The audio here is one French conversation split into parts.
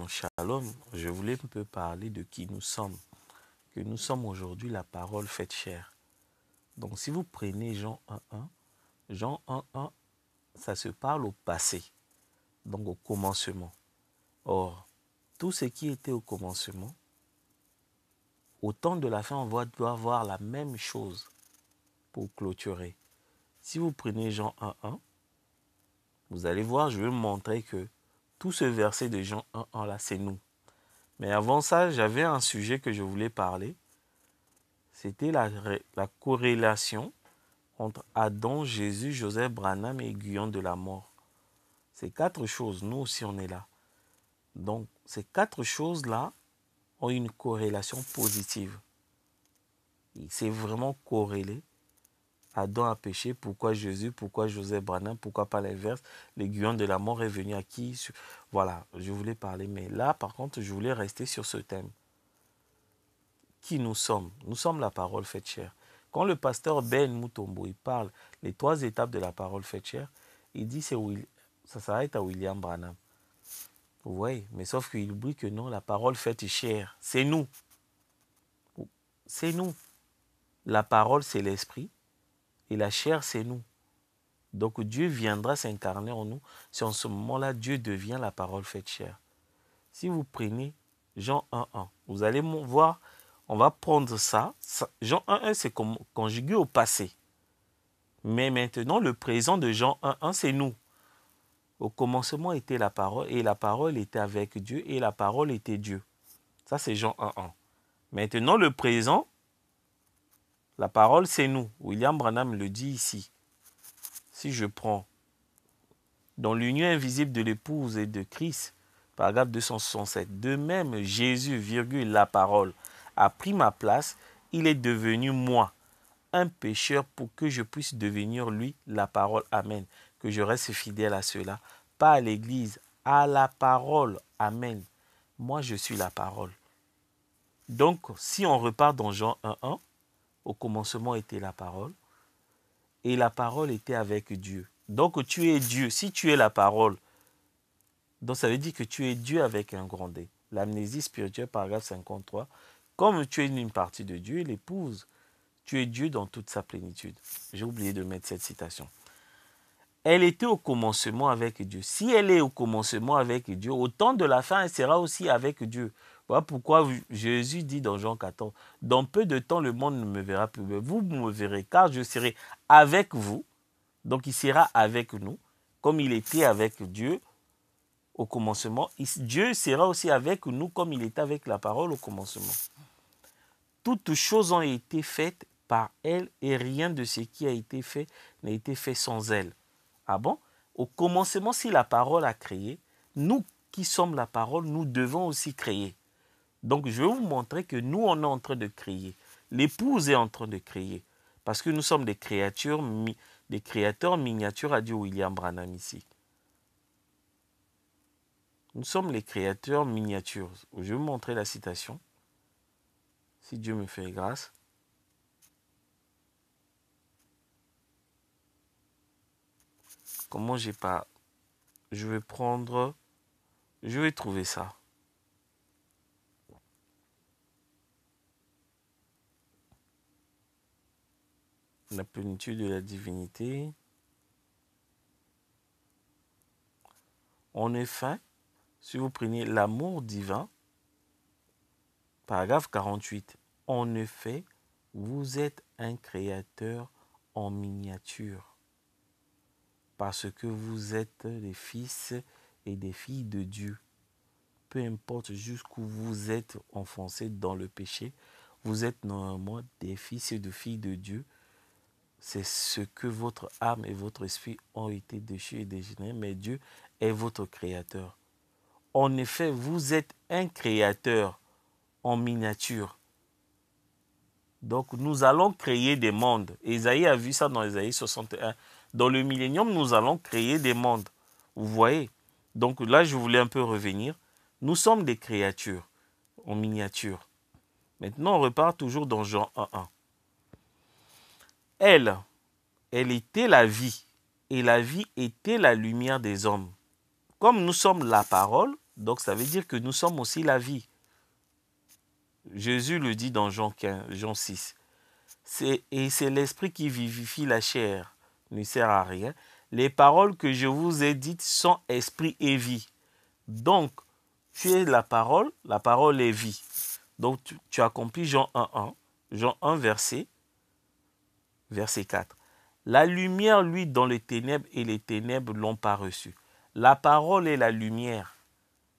Shalom, je voulais un peu parler de qui nous sommes. Que nous sommes aujourd'hui la parole faite chair. Donc si vous prenez Jean 1.1, Jean 1.1, ça se parle au passé, donc au commencement. Or, tout ce qui était au commencement, au temps de la fin, on doit voir la même chose pour clôturer. Si vous prenez Jean 1.1, vous allez voir, je vais vous montrer que tout ce verset de Jean 1.1 là, c'est nous. Mais avant ça, j'avais un sujet que je voulais parler. C'était la corrélation entre Adam, Jésus, Joseph Branham et Guyon de la mort. Ces quatre choses, nous aussi on est là. Donc ces quatre choses-là ont une corrélation positive. C'est vraiment corrélé. Adam a péché, pourquoi Jésus, pourquoi Joseph Branham, pourquoi pas l'inverse. Le Guyon de la mort est venu à qui? Voilà, je voulais parler. Mais là, par contre, je voulais rester sur ce thème. Qui nous sommes? Nous sommes la parole faite chair. Quand le pasteur Ben Mutombo il parle les 3 étapes de la parole faite chair, il dit que ça s'arrête à William Branham. Vous voyez, mais sauf qu'il oublie que non, la parole faite chair, c'est nous. C'est nous. La parole, c'est l'esprit et la chair, c'est nous. Donc Dieu viendra s'incarner en nous. C'est en ce moment-là, Dieu devient la parole faite chair. Si vous prenez Jean 1.1, vous allez voir, on va prendre ça. Jean 1.1, c'est conjugué au passé. Mais maintenant, le présent de Jean 1.1, c'est nous. Au commencement était la parole, et la parole était avec Dieu, et la parole était Dieu. Ça, c'est Jean 1.1. Maintenant, le présent, la parole, c'est nous. William Branham le dit ici. Si je prends dans l'union invisible de l'épouse et de Christ, paragraphe 267, de même, Jésus, virgule, la parole, a pris ma place, il est devenu moi, un pécheur, pour que je puisse devenir lui, la parole, amen, que je reste fidèle à cela, pas à l'église, à la parole, amen. Moi, je suis la parole. Donc, si on repart dans Jean 1.1, au commencement était la parole, et la parole était avec Dieu. Donc, tu es Dieu. Si tu es la parole, donc ça veut dire que tu es Dieu avec un grand D. L'amnésie spirituelle, paragraphe 53. Comme tu es une partie de Dieu, l'épouse, tu es Dieu dans toute sa plénitude. J'ai oublié de mettre cette citation. Elle était au commencement avec Dieu. Si elle est au commencement avec Dieu, au temps de la fin, elle sera aussi avec Dieu. Voilà pourquoi Jésus dit dans Jean 14, « Dans peu de temps, le monde ne me verra plus. Mais vous me verrez, car je serai avec vous. » Donc, il sera avec nous, comme il était avec Dieu au commencement. Dieu sera aussi avec nous, comme il était avec la parole au commencement. Toutes choses ont été faites par elle, et rien de ce qui a été fait n'a été fait sans elle. Ah bon? Au commencement, si la parole a créé, nous qui sommes la parole, nous devons aussi créer. Donc, je vais vous montrer que nous, on est en train de créer. L'épouse est en train de créer. Parce que nous sommes des créateurs miniatures, a dit William Branham ici. Nous sommes les créateurs miniatures. Je vais vous montrer la citation. Si Dieu me fait grâce. Comment j'ai pas... Je vais prendre... Je vais trouver ça. La plénitude de la divinité. En effet, si vous prenez l'amour divin, paragraphe 48, en effet, vous êtes un créateur en miniature, parce que vous êtes des fils et des filles de Dieu. Peu importe jusqu'où vous êtes enfoncés dans le péché, vous êtes normalement des fils et des filles de Dieu. C'est ce que votre âme et votre esprit ont été déchus et dégénérés, mais Dieu est votre créateur. En effet, vous êtes un créateur en miniature. Donc, nous allons créer des mondes. Ésaïe a vu ça dans Ésaïe 61. Dans le millénium, nous allons créer des mondes. Vous voyez? Donc là, je voulais un peu revenir. Nous sommes des créatures en miniature. Maintenant, on repart toujours dans Jean 1.1. Elle était la vie, et la vie était la lumière des hommes. Comme nous sommes la parole, Donc ça veut dire que nous sommes aussi la Jésus le dit dans Jean 15, Jean 6. Et c'est l'esprit qui vivifie la chair, ne sert à rien. Les paroles que je vous ai dites sont esprit et vie. Donc, tu es la parole est vie. Donc, tu accomplis Jean 1, Jean 1, verset 4. La lumière, lui, dans les ténèbres, et les ténèbres l'ont pas reçue. La parole est la lumière.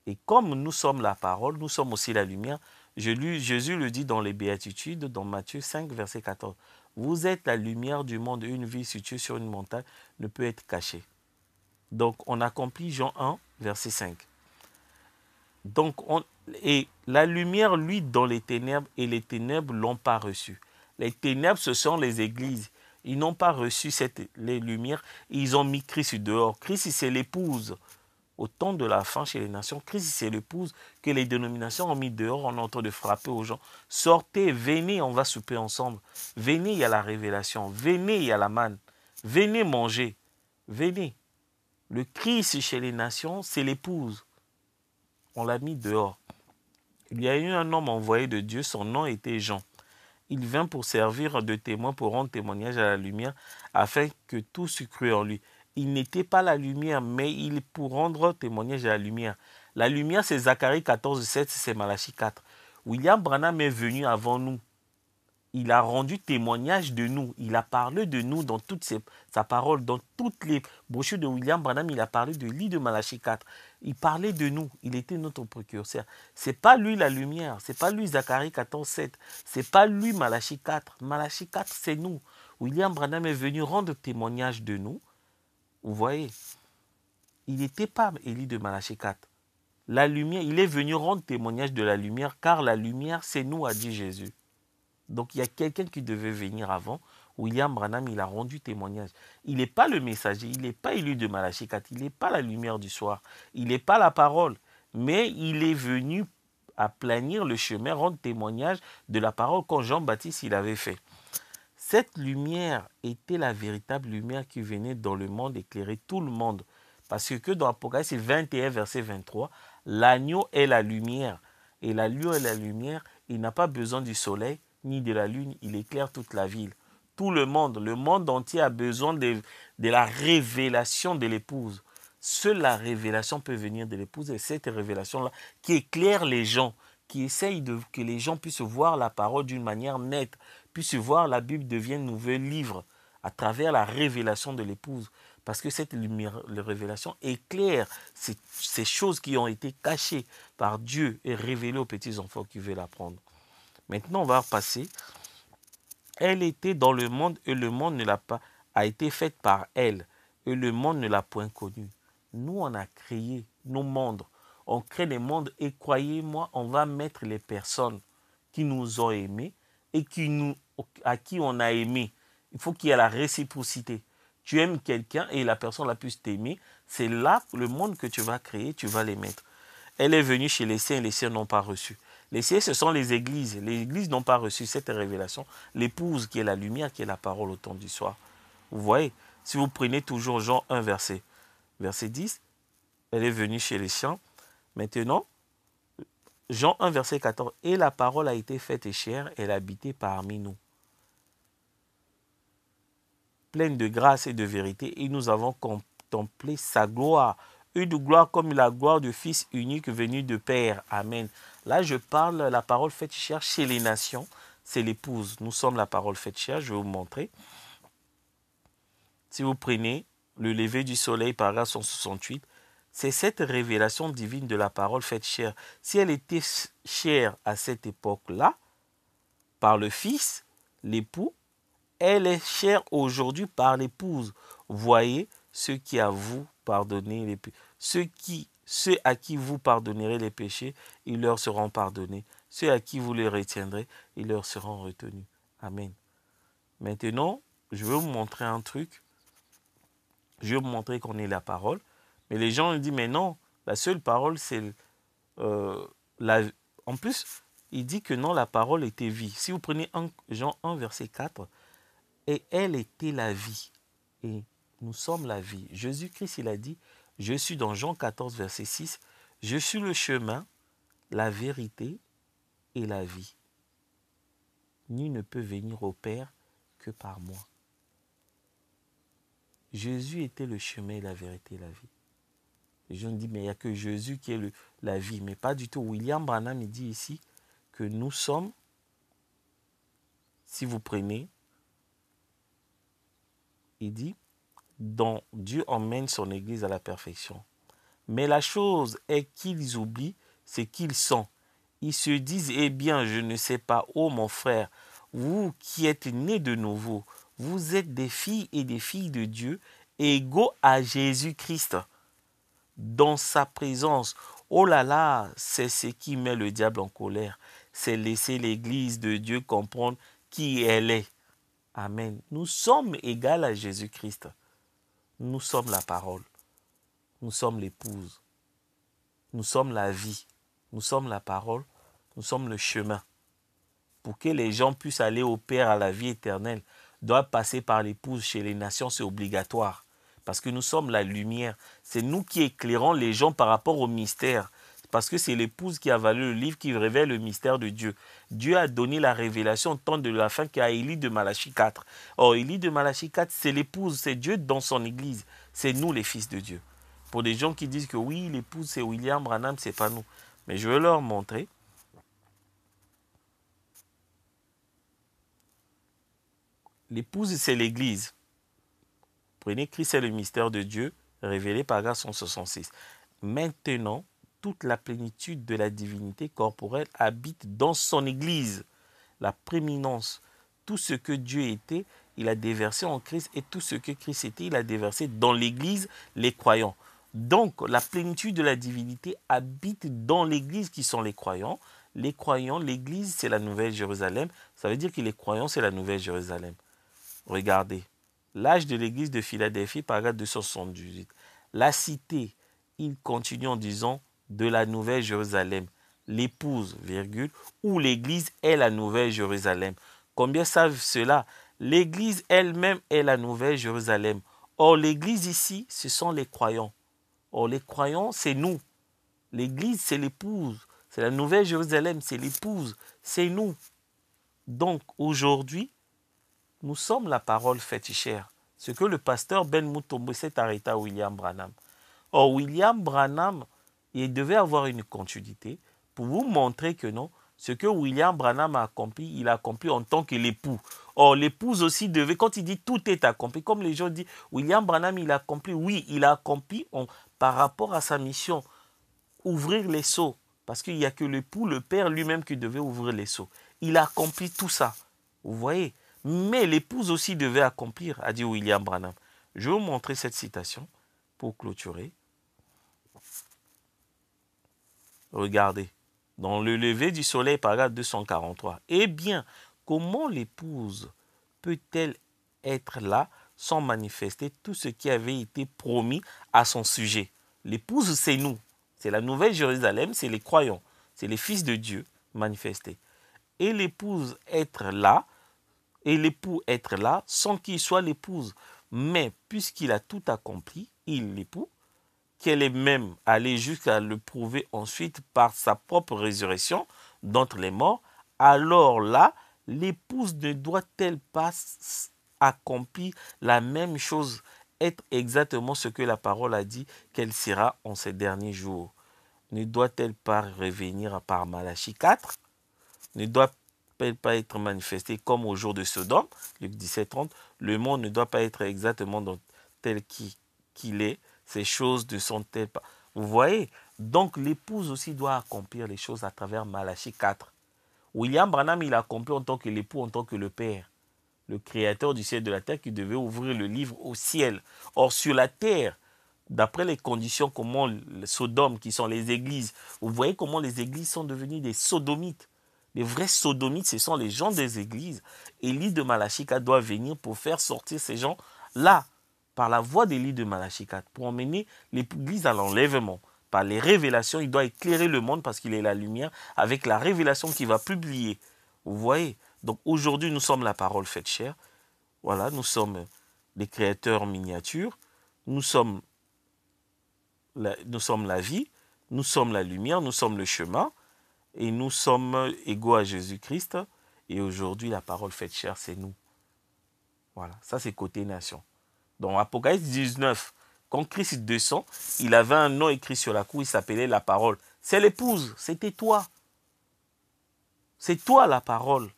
Et comme nous sommes la parole, nous sommes aussi la lumière. Jésus le dit dans les Béatitudes, dans Matthieu 5, verset 14. Vous êtes la lumière du monde. Une ville située sur une montagne ne peut être cachée. Donc, on accomplit Jean 1, verset 5. Donc, et la lumière, lui, dans les ténèbres, et les ténèbres ne l'ont pas reçue. Les ténèbres, ce sont les églises. Ils n'ont pas reçu les lumières. Ils ont mis Christ dehors. Christ, c'est l'épouse. Au temps de la fin chez les nations, Christ, c'est l'épouse que les dénominations ont mis dehors. On est en train de frapper aux gens. Sortez, venez, on va souper ensemble. Venez, il y a la révélation. Venez, il y a la manne. Venez manger. Venez. Le Christ chez les nations, c'est l'épouse. On l'a mis dehors. Il y a eu un homme envoyé de Dieu, son nom était Jean. Il vint pour servir de témoin, pour rendre témoignage à la lumière, afin que tous eussent cru en lui. Il n'était pas la lumière, mais il pour rendre témoignage à la lumière. La lumière, c'est Zacharie 14, 7, c'est Malachie 4. William Branham est venu avant nous. Il a rendu témoignage de nous. Il a parlé de nous dans toute sa parole. Dans toutes les brochures de William Branham, il a parlé de l'île de Malachie 4. Il parlait de nous. Il était notre précurseur. Ce n'est pas lui la lumière. Ce n'est pas lui Zacharie 14, 7. Ce n'est pas lui Malachie 4. Malachie 4, c'est nous. William Branham est venu rendre témoignage de nous. Vous voyez, il n'était pas Élie de Malachie 4. La lumière, il est venu rendre témoignage de la lumière, car la lumière, c'est nous, a dit Jésus. Donc il y a quelqu'un qui devait venir avant. William Branham, il a rendu témoignage. Il n'est pas le messager, il n'est pas Élie de Malachie 4, il n'est pas la lumière du soir, il n'est pas la parole, mais il est venu aplanir le chemin, rendre témoignage de la parole quand Jean-Baptiste il avait fait. Cette lumière était la véritable lumière qui venait dans le monde éclairer tout le monde. Parce que dans Apocalypse 21, verset 23, l'agneau est la lumière. Et l'agneau est la lumière, il n'a pas besoin du soleil ni de la lune, il éclaire toute la ville. Tout le monde entier a besoin de la révélation de l'épouse. Seule la révélation peut venir de l'épouse et cette révélation-là qui éclaire les gens, qui essaye que les gens puissent voir la parole d'une manière nette, puissent voir la Bible devienne un nouvel livre à travers la révélation de l'épouse. Parce que cette lumière, la révélation éclaire ces choses qui ont été cachées par Dieu et révélées aux petits enfants qui veulent apprendre. Maintenant, on va passer. Elle était dans le monde et le monde ne l'a pas, a été faite par elle et le monde ne l'a point connue. Nous, on a créé nos mondes. On crée les mondes et croyez-moi, on va mettre les personnes qui nous ont aimés et à qui on a aimé. Il faut qu'il y ait la réciprocité. Tu aimes quelqu'un et la personne la plus t'aimer, c'est là le monde que tu vas créer, tu vas les mettre. Elle est venue chez les siens et les siens n'ont pas reçu. Les siens, ce sont les églises. Les églises n'ont pas reçu cette révélation. L'épouse qui est la lumière, qui est la parole au temps du soir. Vous voyez, si vous prenez toujours Jean 1, verset 10, elle est venue chez les siens. Maintenant, Jean 1, verset 14, et la parole a été faite chair, elle habitait parmi nous. Pleine de grâce et de vérité, et nous avons contemplé sa gloire. Une gloire comme la gloire du Fils unique venu de Père. Amen. Là, je parle la parole faite chair chez les nations. C'est l'épouse. Nous sommes la parole faite chair. Je vais vous montrer. Si vous prenez le lever du soleil, paragraphe 168, c'est cette révélation divine de la parole faite chair. Si elle était chère à cette époque-là, par le Fils, l'époux, elle est chère aujourd'hui par l'épouse. Voyez ceux qui à vous pardonnez les péchés. Ceux à qui vous pardonnerez les péchés, ils leur seront pardonnés. Ceux à qui vous les retiendrez, ils leur seront retenus. Amen. Maintenant, je vais vous montrer un truc. Je vais vous montrer qu'on est la parole. Mais les gens disent, mais non, la seule parole, c'est En plus, il dit que non, la parole était vie. Si vous prenez Jean 1, verset 4, et elle était la vie. Et nous sommes la vie. Jésus-Christ, il a dit, je suis dans Jean 14, verset 6, Je suis le chemin, la vérité et la vie. Nul ne peut venir au Père que par moi. Jésus était le chemin, la vérité et la vie. Les gens disent, mais il n'y a que Jésus qui est la vie. Mais pas du tout. William Branham, il dit ici que nous sommes, si vous prenez, il dit, dont Dieu emmène son Église à la perfection. Mais la chose est qu'ils oublient ce qu'ils sont. Ils se disent, eh bien, je ne sais pas, oh mon frère, vous qui êtes nés de nouveau, vous êtes des filles et des filles de Dieu, égaux à Jésus-Christ. Dans sa présence, oh là là, c'est ce qui met le diable en colère. C'est laisser l'Église de Dieu comprendre qui elle est. Amen. Nous sommes égales à Jésus-Christ. Nous sommes la parole. Nous sommes l'épouse. Nous sommes la vie. Nous sommes la parole. Nous sommes le chemin. Pour que les gens puissent aller au Père à la vie éternelle, doivent passer par l'épouse. Chez les nations, c'est obligatoire. Parce que nous sommes la lumière. C'est nous qui éclairons les gens par rapport au mystère. Parce que c'est l'épouse qui a valu le livre qui révèle le mystère de Dieu. Dieu a donné la révélation au temps de la fin qu'à Élie de Malachie 4. Or, Élie de Malachie 4, c'est l'épouse, c'est Dieu dans son église. C'est nous les fils de Dieu. Pour des gens qui disent que oui, l'épouse c'est William Branham, c'est pas nous. Mais je vais leur montrer. L'épouse, c'est l'église. Prenez Christ, c'est le mystère de Dieu, révélé par grâce en 66. Maintenant, toute la plénitude de la divinité corporelle habite dans son église. La prééminence, tout ce que Dieu était, il a déversé en Christ, et tout ce que Christ était, il a déversé dans l'église, les croyants. Donc, la plénitude de la divinité habite dans l'église qui sont les croyants. Les croyants, l'église, c'est la Nouvelle Jérusalem. Ça veut dire que les croyants, c'est la Nouvelle Jérusalem. Regardez, l'âge de l'église de Philadelphie, paragraphe 278. La cité, il continue en disant de la Nouvelle Jérusalem. L'épouse, virgule, ou l'église est la Nouvelle Jérusalem. Combien savent cela? L'église elle-même est la Nouvelle Jérusalem. Or, l'église ici, ce sont les croyants. Or, les croyants, c'est nous. L'église, c'est l'épouse. C'est la Nouvelle Jérusalem, c'est l'épouse. C'est nous. Donc, aujourd'hui, nous sommes la parole faite chair. Ce que le pasteur Ben Mutombo s'est arrêté à William Branham. Or, William Branham, il devait avoir une continuité pour vous montrer que non, ce que William Branham a accompli, il a accompli en tant que l'époux. Or, l'épouse aussi devait, quand il dit tout est accompli, comme les gens disent, William Branham, il a accompli, oui, il a accompli par rapport à sa mission, ouvrir les seaux. Parce qu'il n'y a que l'époux, le père lui-même qui devait ouvrir les seaux. Il a accompli tout ça. Vous voyez? Mais l'épouse aussi devait accomplir, a dit William Branham. Je vais vous montrer cette citation pour clôturer. Regardez, dans le lever du soleil, paragraphe 243. Eh bien, comment l'épouse peut-elle être là sans manifester tout ce qui avait été promis à son sujet? L'épouse, c'est nous. C'est la Nouvelle Jérusalem, c'est les croyants. C'est les fils de Dieu manifestés. Et l'épouse être là, et l'époux être là sans qu'il soit l'épouse. Mais puisqu'il a tout accompli, il l'époux, qu'elle est même allée jusqu'à le prouver ensuite par sa propre résurrection d'entre les morts, alors là, l'épouse ne doit-elle pas accomplir la même chose, être exactement ce que la parole a dit qu'elle sera en ces derniers jours? Ne doit-elle pas revenir par Malachie 4? Ne doit-elle pas être manifestée comme au jour de Sodome, Luc 17:30? Le monde ne doit pas être exactement tel qu'il est. Ces choses ne sont-elles pas... Vous voyez? Donc l'épouse aussi doit accomplir les choses à travers Malachie 4. William Branham, il a accompli en tant que l'époux, en tant que le père, le créateur du ciel et de la terre, qui devait ouvrir le livre au ciel. Or, sur la terre, d'après les conditions, comment les Sodome, qui sont les églises, vous voyez comment les églises sont devenues des sodomites. Les vrais sodomites, ce sont les gens des églises. Élie de Malachie 4 doit venir pour faire sortir ces gens-là, par la voix d'Élie de Malachie 4, pour emmener l'église à l'enlèvement. Par les révélations, il doit éclairer le monde parce qu'il est la lumière, avec la révélation qu'il va publier. Vous voyez? Donc aujourd'hui, nous sommes la parole faite chair. Voilà, nous sommes des créateurs en miniature. Nous sommes la vie. Nous sommes la lumière, nous sommes le chemin, et nous sommes égaux à Jésus-Christ. Et aujourd'hui, la parole faite chair, c'est nous. Voilà, ça c'est côté nation. Dans Apocalypse 19, quand Christ descend, il avait un nom écrit sur la cour, il s'appelait la parole. C'est l'épouse, c'était toi. C'est toi la parole.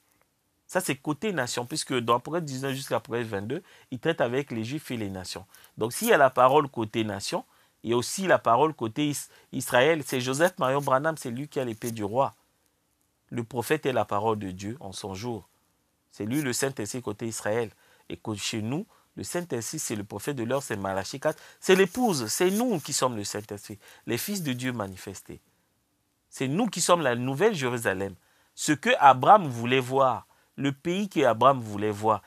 Ça c'est côté nation, puisque dans Apocalypse 19 jusqu'à Apocalypse 22, il traite avec les Juifs et les nations. Donc s'il y a la parole côté nation, il y a aussi la parole côté Israël. C'est Joseph Marion Branham, c'est lui qui a l'épée du roi. Le prophète est la parole de Dieu en son jour. C'est lui le Saint-Esprit côté Israël. Et chez nous, le Saint-Esprit, c'est le prophète de l'heure, c'est Malachie 4. C'est l'épouse, c'est nous qui sommes le Saint-Esprit, les fils de Dieu manifestés. C'est nous qui sommes la nouvelle Jérusalem. Ce que Abraham voulait voir, le pays qu'Abraham voulait voir,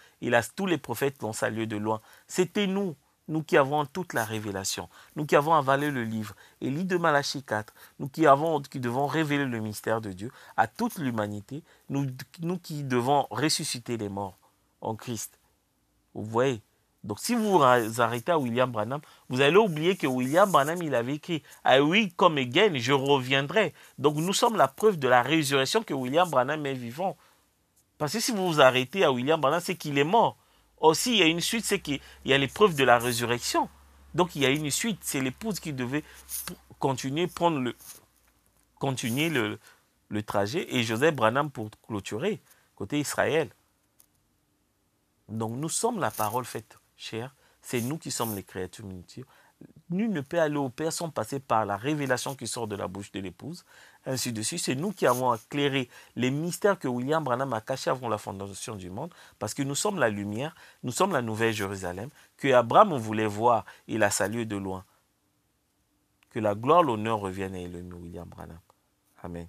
tous les prophètes l'ont salué de loin. C'était nous, nous qui avons toute la révélation, nous qui avons avalé le livre, et l'île de Malachie 4, nous qui devons révéler le mystère de Dieu à toute l'humanité, nous qui devons ressusciter les morts en Christ. Vous voyez? Donc si vous vous arrêtez à William Branham, vous allez oublier que William Branham, il avait écrit « I will come again, je reviendrai ». Donc nous sommes la preuve de la résurrection que William Branham est vivant. Parce que si vous vous arrêtez à William Branham, c'est qu'il est mort. Aussi, il y a une suite, c'est qu'il y a les preuves de la résurrection. Donc il y a une suite, c'est l'épouse qui devait continuer le trajet, et Joseph Branham pour clôturer, côté Israël. Donc nous sommes la parole faite chair, c'est nous qui sommes les créatures multiples. Nul ne peut aller au Père sans passer par la révélation qui sort de la bouche de l'épouse. Ainsi de suite, c'est nous qui avons éclairé les mystères que William Branham a cachés avant la fondation du monde, parce que nous sommes la lumière, nous sommes la nouvelle Jérusalem, que Abraham voulait voir, il a salué de loin. Que la gloire, l'honneur reviennent à Elohim William Branham. Amen.